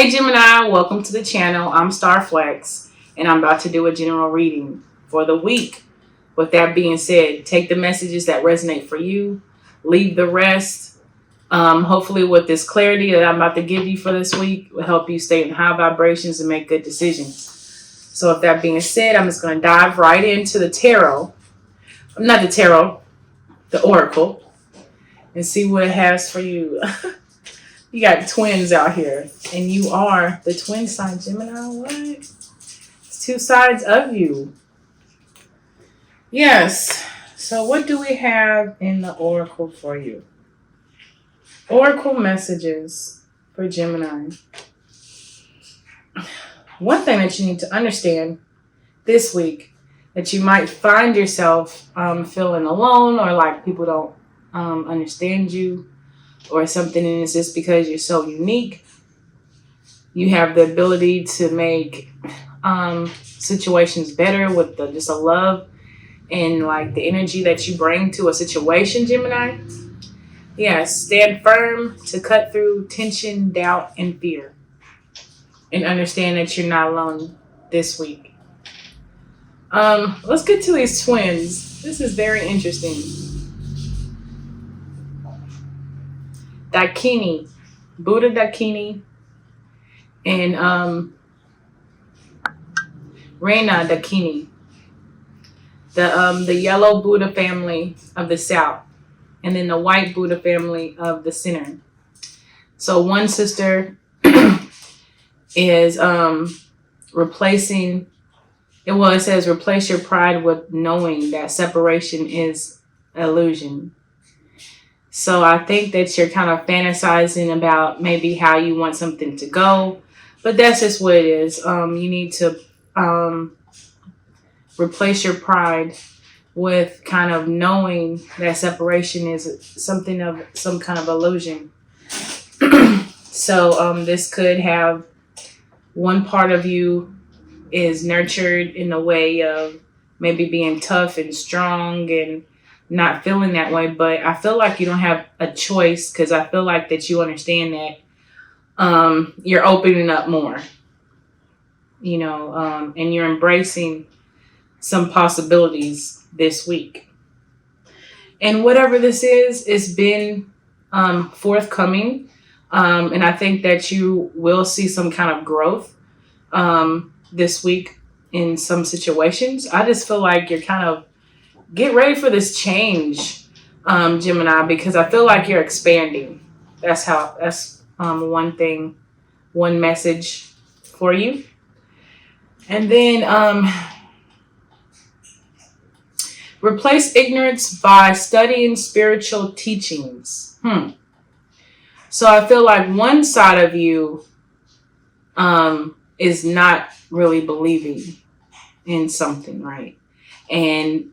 Hey Gemini, welcome to the channel. I'm Starr Flexx, and I'm about to do a general reading for the week. With that being said, take the messages that resonate for you, leave the rest. Hopefully with this clarity that I'm about to give you for this week will help you stay in high vibrations and make good decisions. So with that being said, I'm just going to dive right into the tarot. Not the tarot, the oracle, and see what it has for you. You got twins out here, and you are the twin sign, Gemini. What? It's two sides of you. Yes. So what do we have in the oracle for you? Oracle messages for Gemini. One thing that you need to understand this week, that you might find yourself feeling alone, or like people don't understand you, or something, and it's just because you're so unique. You have the ability to make situations better with just a love and like the energy that you bring to a situation, Gemini. Yes, stand firm to cut through tension, doubt, and fear. And understand that you're not alone this week. Let's get to these twins. This is very interesting. Dakini, Buddha Dakini, and Reina Dakini, the yellow Buddha family of the south, and then the white Buddha family of the center. So one sister is replacing. It says replace your pride with knowing that separation is illusion. So I think that you're kind of fantasizing about maybe how you want something to go, but that's just what it is. You need to replace your pride with kind of knowing that separation is something of some kind of illusion. So this could have one part of you is nurtured in a way of maybe being tough and strong and not feeling that way, but I feel like you don't have a choice, because I feel like that you understand that you're opening up more, and you're embracing some possibilities this week. And whatever this is, it's been forthcoming, and I think that you will see some kind of growth this week in some situations. I just feel like you're kind of get ready for this change, Gemini, because I feel like you're expanding. That's one message for you. And then replace ignorance by studying spiritual teachings. So I feel like one side of you is not really believing in something, right? And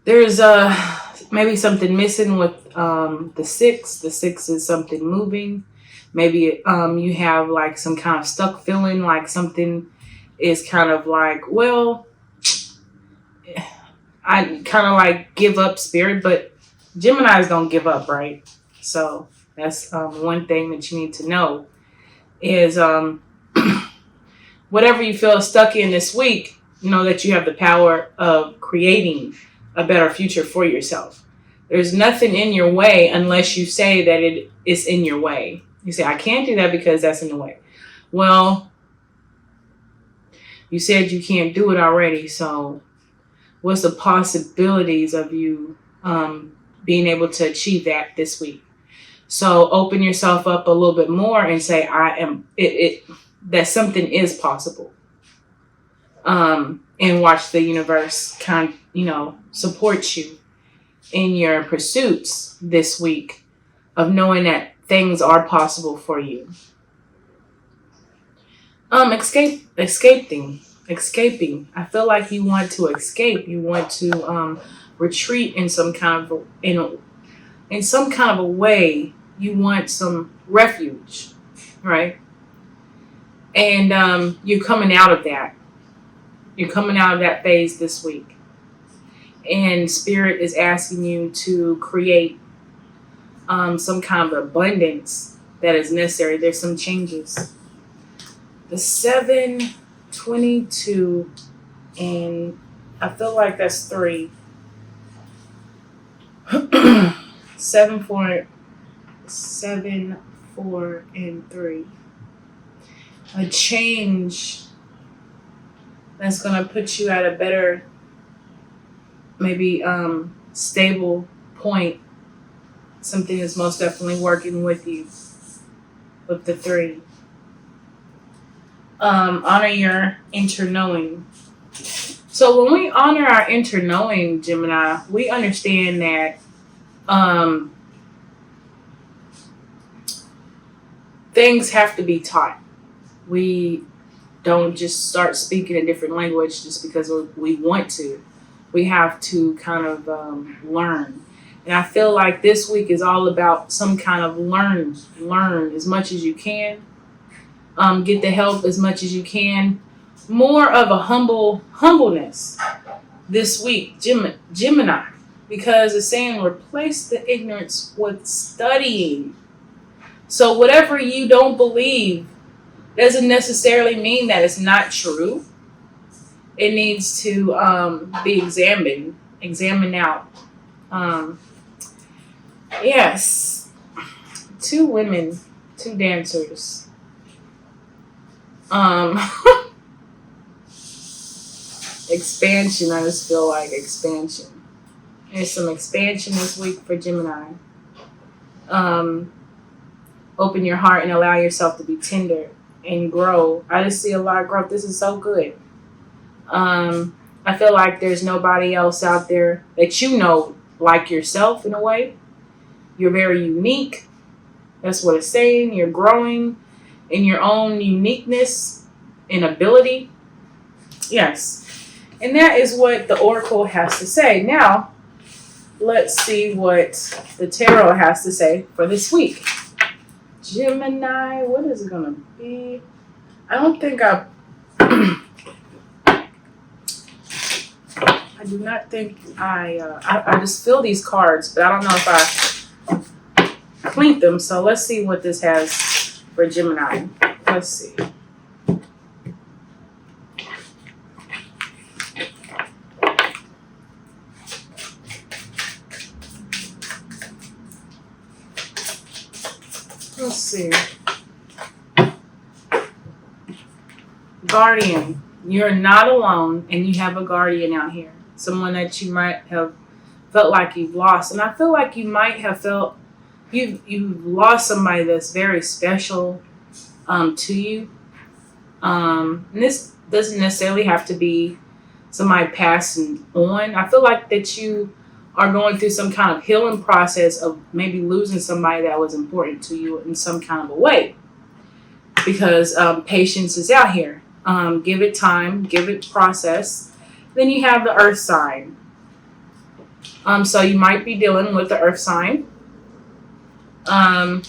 there's maybe something missing with the six. The six is something moving. Maybe you have like some kind of stuck feeling, like something is kind of like, well, I kind of like give up spirit, but Geminis don't give up, right? So that's one thing that you need to know is whatever you feel stuck in this week, know that you have the power of creating a better future for yourself. There's nothing in your way unless you say that it is in your way. You say, I can't do that because that's in the way. Well, you said you can't do it already, so what's the possibilities of you being able to achieve that this week? So open yourself up a little bit more and say, that something is possible. And watch the universe support you in your pursuits this week of knowing that things are possible for you. Escaping. I feel like you want to escape. You want to retreat in some kind of in some kind of a way. You want some refuge, right? And you're coming out of that. You're coming out of that phase this week. And Spirit is asking you to create some kind of abundance that is necessary. There's some changes. The 722, and I feel like that's 3. 7, 4, 7, 4, and 3. A change that's going to put you at a better, maybe stable point. Something is most definitely working with you with the 3. Honor your inner knowing. So when we honor our inner knowing, Gemini, we understand that things have to be taught. We don't just start speaking a different language just because we want to. We have to kind of learn. And I feel like this week is all about some kind of learn as much as you can. Get the help as much as you can. More of a humbleness this week, Gemini, because it's saying replace the ignorance with studying. So whatever you don't believe doesn't necessarily mean that it's not true. It needs to be examined out. Yes, 2 women, 2 dancers. Expansion, I just feel like expansion. There's some expansion this week for Gemini. Open your heart and allow yourself to be tender and grow. I just see a lot of growth. This is so good. I feel like there's nobody else out there that you know like yourself in a way. You're very unique. That's what it's saying. You're growing in your own uniqueness and ability. Yes. And that is what the Oracle has to say. Now, let's see what the Tarot has to say for this week. Gemini, what is it going to be? I don't think I do not think I just feel these cards, but I don't know if I cleaned them. So let's see what this has for Gemini. Let's see. Let's see. Guardian. You're not alone, and you have a guardian out here. Someone that you might have felt like you've lost. And I feel like you might have felt you've lost somebody that's very special to you. And this doesn't necessarily have to be somebody passing on. I feel like that you are going through some kind of healing process of maybe losing somebody that was important to you in some kind of a way. Because patience is out here. Give it time, give it process. Then you have the earth sign. So you might be dealing with the earth sign. And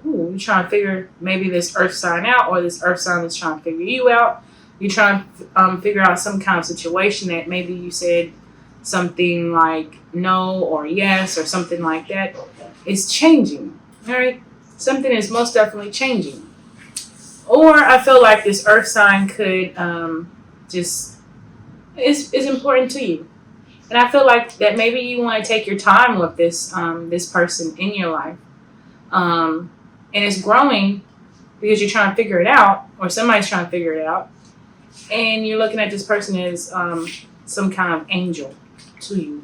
you're trying to figure maybe this earth sign out, or this earth sign is trying to figure you out. You're trying to figure out some kind of situation that maybe you said something like no or yes or something like that. It's changing, all right? Something is most definitely changing. Or I feel like this earth sign could is important to you. And I feel like that maybe you want to take your time with this person in your life. And it's growing because you're trying to figure it out, or somebody's trying to figure it out. And you're looking at this person as some kind of angel to you.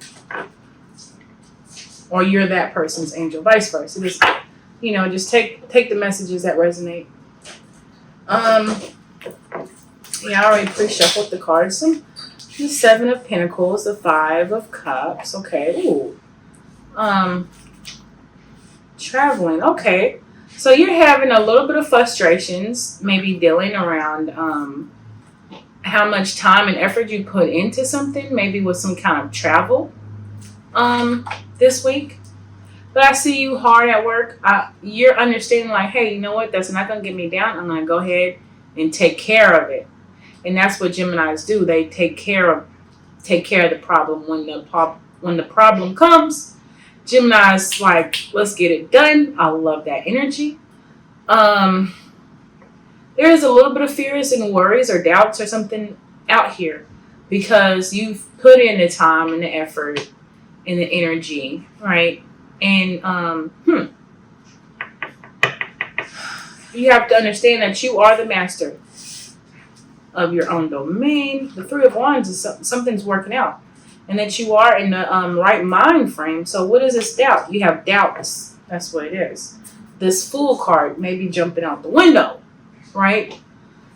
Or you're that person's angel, vice versa. Just, just take the messages that resonate. I already pre-shuffled the cards. The 7 of Pentacles, the 5 of Cups. Okay. Ooh. Traveling. Okay. So you're having a little bit of frustrations, maybe dealing around how much time and effort you put into something, maybe with some kind of travel this week. But I see you hard at work. You're understanding like, hey, you know what? That's not going to get me down. I'm going to go ahead and take care of it. And that's what Geminis do. They take care of the problem. When the problem comes, Gemini's like, let's get it done. I love that energy. There is a little bit of fears and worries or doubts or something out here because you've put in the time and the effort and the energy, right? And you have to understand that you are the master of your own domain. The Three of Wands is something's working out, and that you are in the right mind frame. So what is this doubt? You have doubts. That's what it is. This Fool card may be jumping out the window, right?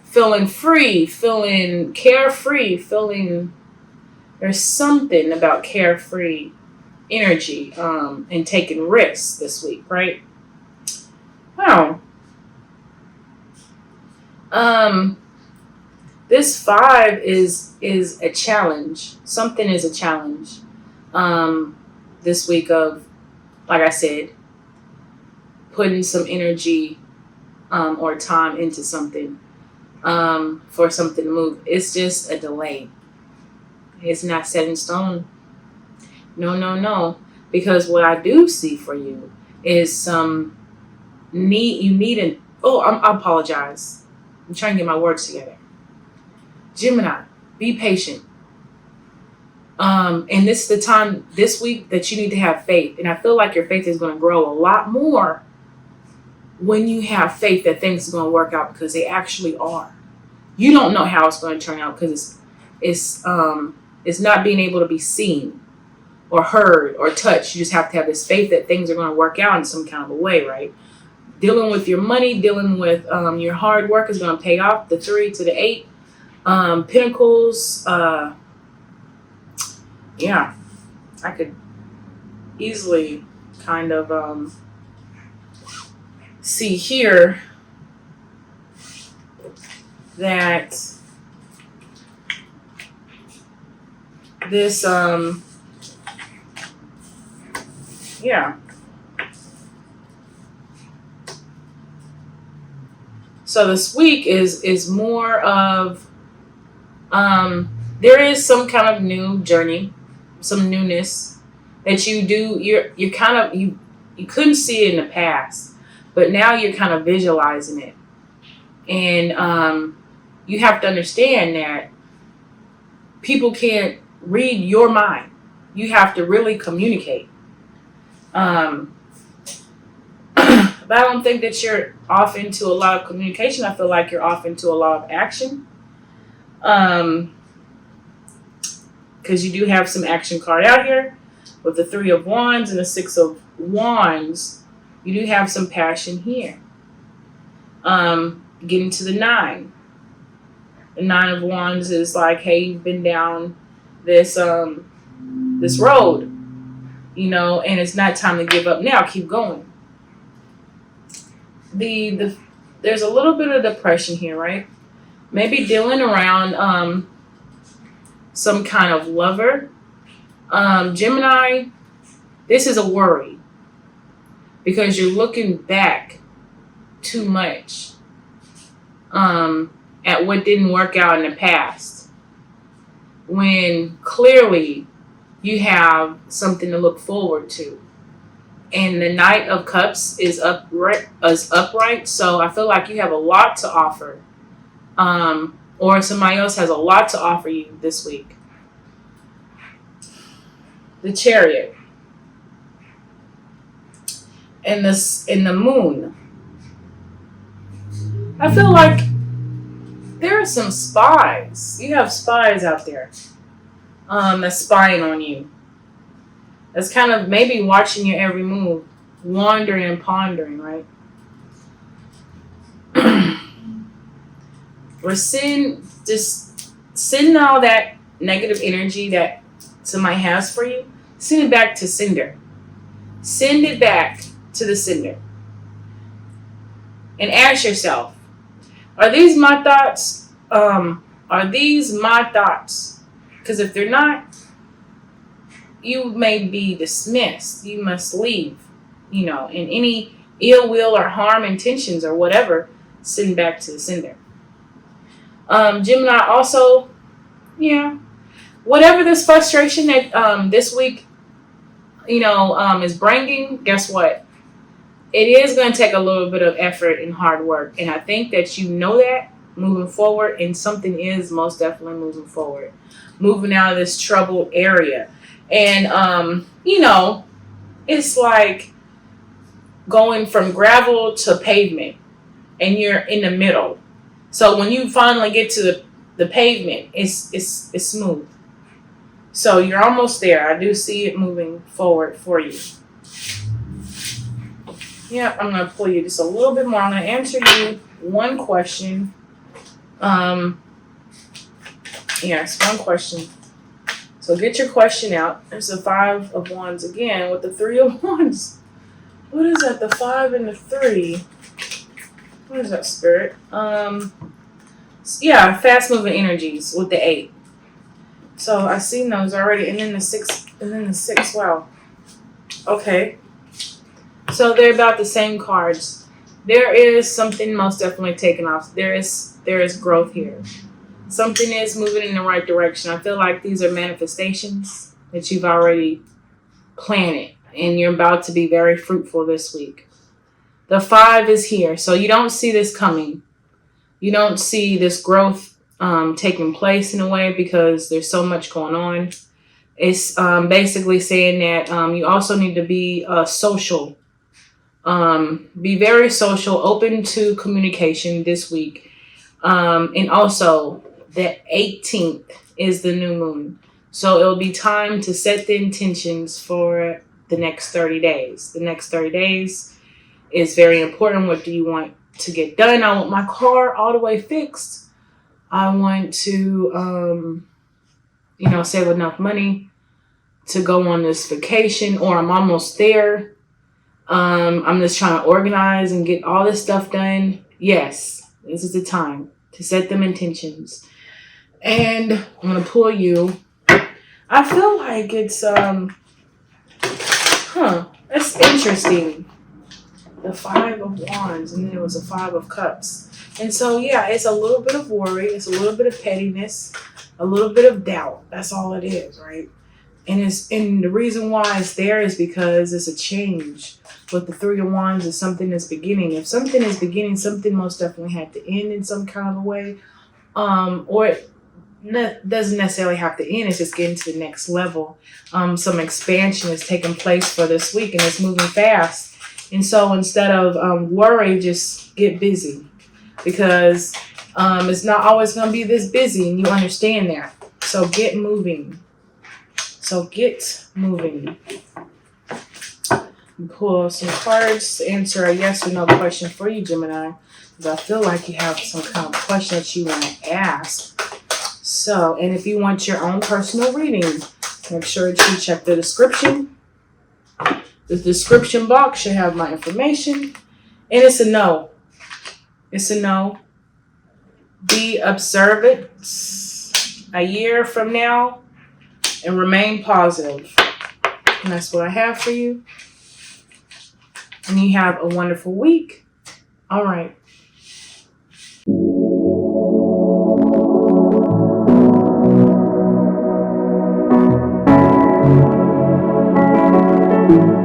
Feeling free, feeling carefree, feeling there's something about carefree energy and taking risks this week, right? Wow. This 5 is a challenge. Something is a challenge this week of, like I said, putting some energy or time into something for something to move. It's just a delay. It's not set in stone. No. Because what I do see for you is some I apologize. I'm trying to get my words together. Gemini, be patient. And this is the time this week that you need to have faith. And I feel like your faith is going to grow a lot more when you have faith that things are going to work out, because they actually are. You don't know how it's going to turn out because it's not being able to be seen or heard or touched. You just have to have this faith that things are going to work out in some kind of a way, right? Dealing with your money, dealing with your hard work is going to pay off. The 3 to the 8. Pentacles. Yeah, I could easily kind of see here that this yeah. So this week is more of there is some kind of new journey, some newness that you do. You're kind of you couldn't see it in the past, but now you're kind of visualizing it, and you have to understand that people can't read your mind. You have to really communicate. But I don't think that you're off into a lot of communication. I feel like you're off into a lot of action. Because you do have some action card out here with the 3 of Wands and the 6 of Wands. You do have some passion here. Getting to the 9. The 9 of Wands is like, hey, you've been down this road, and it's not time to give up now. Keep going. There's a little bit of depression here, right? Maybe dealing around some kind of lover. Gemini, this is a worry because you're looking back too much at what didn't work out in the past, when clearly you have something to look forward to. And the Knight of Cups is upright, so I feel like you have a lot to offer, or somebody else has a lot to offer you this week. The Chariot and the Moon. I feel like there are some spies. You have spies out there that's spying on you. That's kind of maybe watching your every move, wandering and pondering, right? We're sending all that negative energy that somebody has for you, send it back to sender. Send it back to the sender. And ask yourself, are these my thoughts? Are these my thoughts? Because if they're not, you may be dismissed. You must leave. And any ill will or harm intentions or whatever, send back to the sender. Gemini also, whatever this frustration that this week is bringing, guess what? It is going to take a little bit of effort and hard work. And I think that you know that moving forward, and something is most definitely moving forward, moving out of this troubled area. And, it's like going from gravel to pavement, and you're in the middle. So when you finally get to the pavement, it's smooth. So you're almost there. I do see it moving forward for you. Yeah, I'm going to pull you just a little bit more. I'm going to answer you one question. Yes, one question. So get your question out. There's the 5 of Wands again with the 3 of Wands. What is that? The 5 and the 3. What is that, Spirit? Fast moving energies with the 8. So I've seen those already, and then the 6. Wow. Okay. So they're about the same cards. There is something most definitely taken off. There is growth here. Something is moving in the right direction. I feel like these are manifestations that you've already planted, and you're about to be very fruitful this week. The 5 is here. So you don't see this coming. You don't see this growth taking place in a way because there's so much going on. It's basically saying that you also need to be social. Be very social, open to communication this week. And also, the 18th is the new moon. So it'll be time to set the intentions for the next 30 days. The next 30 days is very important. What do you want to get done? I want my car all the way fixed. I want to, save enough money to go on this vacation, or I'm almost there. I'm just trying to organize and get all this stuff done. Yes, this is the time to set them intentions. And I'm going to pull you. I feel like it's, that's interesting. The 5 of Wands, and then it was a 5 of Cups. And so, it's a little bit of worry. It's a little bit of pettiness, a little bit of doubt. That's all it is, right? And the reason why it's there is because it's a change. With the 3 of Wands is something that's beginning. If something is beginning, something most definitely had to end in some kind of a way. Or it doesn't necessarily have to end. It's just getting to the next level. Some expansion is taking place for this week, and it's moving fast. And so instead of worry, just get busy. Because it's not always going to be this busy, and you understand that. So get moving. Pull some cards to answer a yes or no question for you, Gemini. Because I feel like you have some kind of question that you want to ask. So, and if you want your own personal reading, make sure that you check the description. The description box should have my information. And it's a no. It's a no. Be observant a year from now and remain positive. And that's what I have for you. And you have a wonderful week. All right.